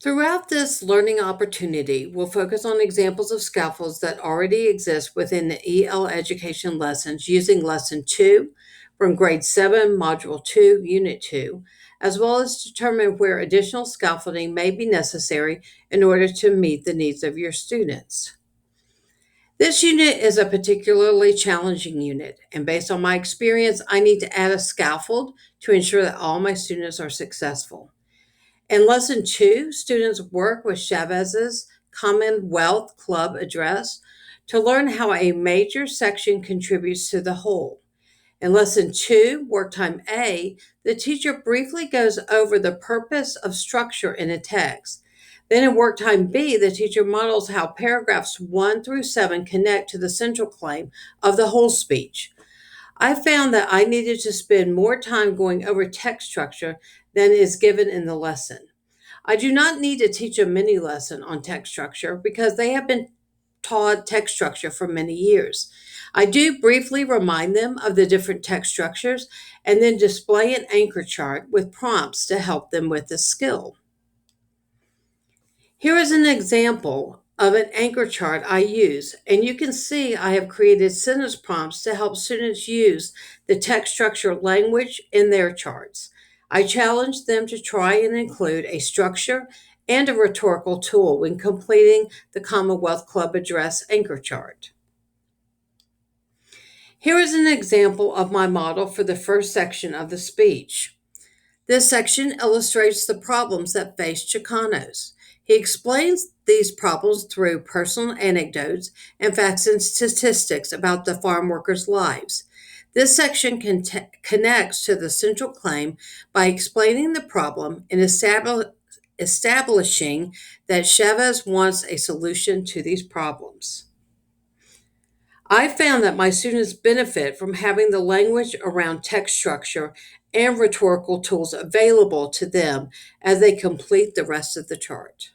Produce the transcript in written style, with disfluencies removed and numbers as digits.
Throughout this learning opportunity, we'll focus on examples of scaffolds that already exist within the EL education lessons using Lesson 2 from Grade 7, Module 2, Unit 2, as well as determine where additional scaffolding may be necessary in order to meet the needs of your students. This unit is a particularly challenging unit, and based on my experience, I need to add a scaffold to ensure that all my students are successful. In Lesson 2, students work with Chavez's Commonwealth Club address to learn how a major section contributes to the whole. In Lesson 2, Work Time A, the teacher briefly goes over the purpose of structure in a text. Then in Work Time B, the teacher models how paragraphs 1 through 7 connect to the central claim of the whole speech. I found that I needed to spend more time going over text structure than is given in the lesson. I do not need to teach a mini lesson on text structure because they have been taught text structure for many years. I do briefly remind them of the different text structures and then display an anchor chart with prompts to help them with this skill. Here is an example of an anchor chart I use, and you can see I have created sentence prompts to help students use the text structure language in their charts. I challenge them to try and include a structure and a rhetorical tool when completing the Commonwealth Club Address anchor chart. Here is an example of my model for the first section of the speech. This section illustrates the problems that face Chicanos. He explains these problems through personal anecdotes and facts and statistics about the farm workers' lives. This section connects to the central claim by explaining the problem and establishing that Chavez wants a solution to these problems. I found that my students benefit from having the language around text structure and rhetorical tools available to them as they complete the rest of the chart.